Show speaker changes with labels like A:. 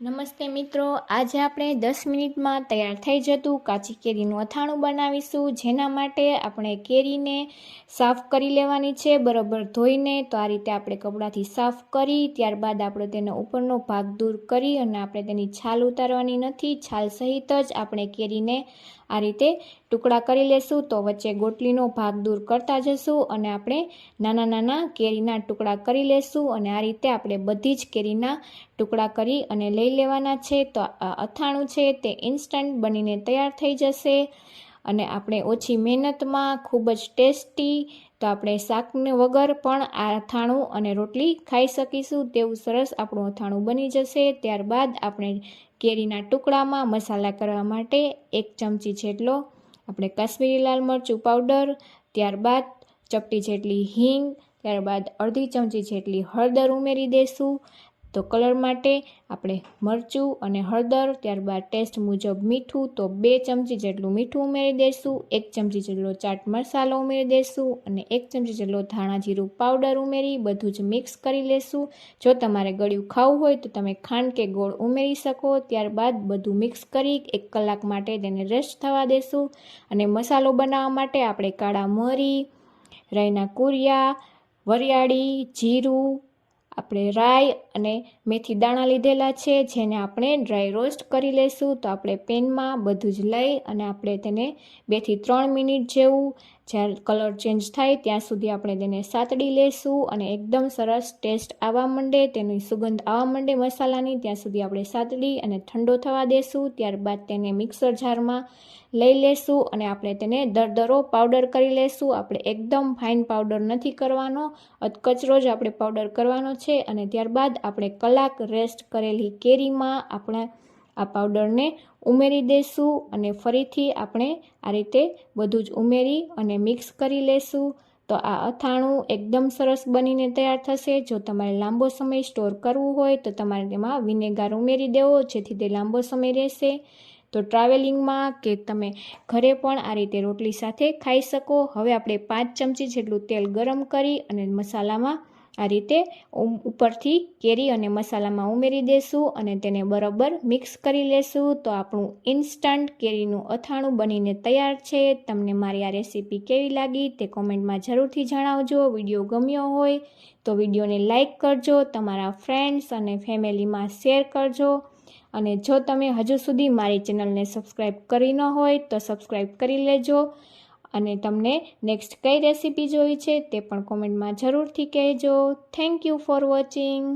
A: નમસ્તે મિત્રો, આજે આપણે 10 મિનિટમાં તૈયાર થઈ જતું કાચી કેરીનું અથાણું બનાવીશું। જેના માટે આપણે કેરીને સાફ કરી લેવાની છે, બરાબર ધોઈને। તો આ રીતે આપણે કપડાથી સાફ કરી ત્યારબાદ આપણે તેનો ઉપરનો ભાગ દૂર કરી અને આપણે તેની છાલ ઉતારવાની નથી। છાલ સહિત જ આપણે કેરીને આ રીતે ટુકડા કરી લેશું। તો વચ્ચે ગોટલીનો ભાગ દૂર કરતા જશું અને આપણે નાના નાના કેરીના ટુકડા કરી લેશું અને આ રીતે આપણે બધી જ કેરીના ટુકડા કરી અને લઈ લેવાના છે। તો આ અથાણું છે તે ઇન્સ્ટન્ટ બનીને તૈયાર થઈ જશે અને આપણે ઓછી મહેનતમાં ખૂબ જ ટેસ્ટી, તો આપણે શાકને વગર પણ આ અથાણું અને રોટલી ખાઈ શકીશું તેવું સરસ આપણું અથાણું બની જશે। ત્યારબાદ આપણે કેરીના ટુકડામાં મસાલા કરવા માટે 1 ચમચી જેટલો આપણે કાશ્મીરી લાલ મરચું પાવડર, ત્યારબાદ ચપટી જેટલી હિંગ, ત્યારબાદ અડધી ચમચી જેટલી હળદર ઉમેરી દઈશું। તો કલર માટે આપણે મરચું અને હળદર, ત્યારબાદ ટેસ્ટ મુજબ મીઠું, તો 2 ચમચી જેટલું મીઠું ઉમેરી દઈશું। 1 ચમચી જેટલો ચાટ મસાલો ઉમેરી દઈશું અને 1 ચમચી જેટલો ધાણા જીરું પાવડર ઉમેરી બધું જ મિક્સ કરી લેશું। જો તમારે ગળ્યું ખાવું હોય તો તમે ખાંડ કે ગોળ ઉમેરી શકો। ત્યારબાદ બધું મિક્સ કરી 1 કલાક માટે તેને રેસ્ટ થવા દેશું અને મસાલો બનાવવા માટે આપણે કાળા મરી, રાઈના કુરિયા, વરિયાળી, જીરું, આપણે રાઈ અને મેથી દાણા લીધેલા છે, જેને આપણે ડ્રાય રોસ્ટ કરી લઈશું। તો આપણે પેનમાં બધું જ લઈ અને આપણે તેને 2 થી 3 મિનિટ જેવું જ્યારે કલર ચેન્જ થાય ત્યાં સુધી આપણે તેને સાતડી લઈશું અને એકદમ સરસ ટેસ્ટ આવવા માંડે, તેની સુગંધ આવવા માંડે મસાલાની, ત્યાં સુધી આપણે સાતડી અને ઠંડો થવા દેશું। ત્યારબાદ તેને મિક્સર જારમાં લઈ લેશું અને આપણે તેને દરદરો પાવડર કરી લેશું। આપણે એકદમ ફાઇન પાવડર નથી કરવાનો, અધકચરો જ આપણે પાવડર કરવાનો છે અને ત્યારબાદ આપણે કલાક રેસ્ટ કરેલી કેરીમાં આપણે આ પાવડરને ઉમેરી દઈશું અને ફરીથી આપણે આ રીતે બધું જ ઉમેરી અને મિક્સ કરી લેશું। તો આ અથાણું એકદમ સરસ બનીને તૈયાર થશે। જો તમારે લાંબો સમય સ્ટોર કરવું હોય તો તમારે તેમાં વિનેગાર ઉમેરી દેવો, જેથી તે લાંબો સમય રહેશે। તો ટ્રાવેલિંગમાં કે તમે ઘરે પણ આ રીતે રોટલી સાથે ખાઈ શકો। હવે આપણે 5 ચમચી જેટલું તેલ ગરમ કરી અને મસાલામાં આ રીતે ઉપરથી કેરી અને મસાલામાં ઉમેરી દેશું અને તેને બરાબર મિક્સ કરી લેશું। તો આપણું ઇન્સ્ટન્ટ કેરીનું અથાણું બનીને તૈયાર છે। તમને મારી આ રેસીપી કેવી લાગી તે કોમેન્ટમાં જરૂરથી જણાવજો। વિડીયો ગમ્યો હોય તો વિડીયોને લાઈક કરજો, તમારા ફ્રેન્ડ્સ અને ફેમિલીમાં શેર કરજો અને જો તમે હજુ સુધી મારી ચેનલને સબસ્ક્રાઈબ કરી ન હોય તો સબસ્ક્રાઈબ કરી લેજો અને તમને નેક્સ્ટ કઈ રેસીપી જોઈ છે તે પણ કોમેન્ટમાં જરૂરથી કહેજો। Thank you for watching.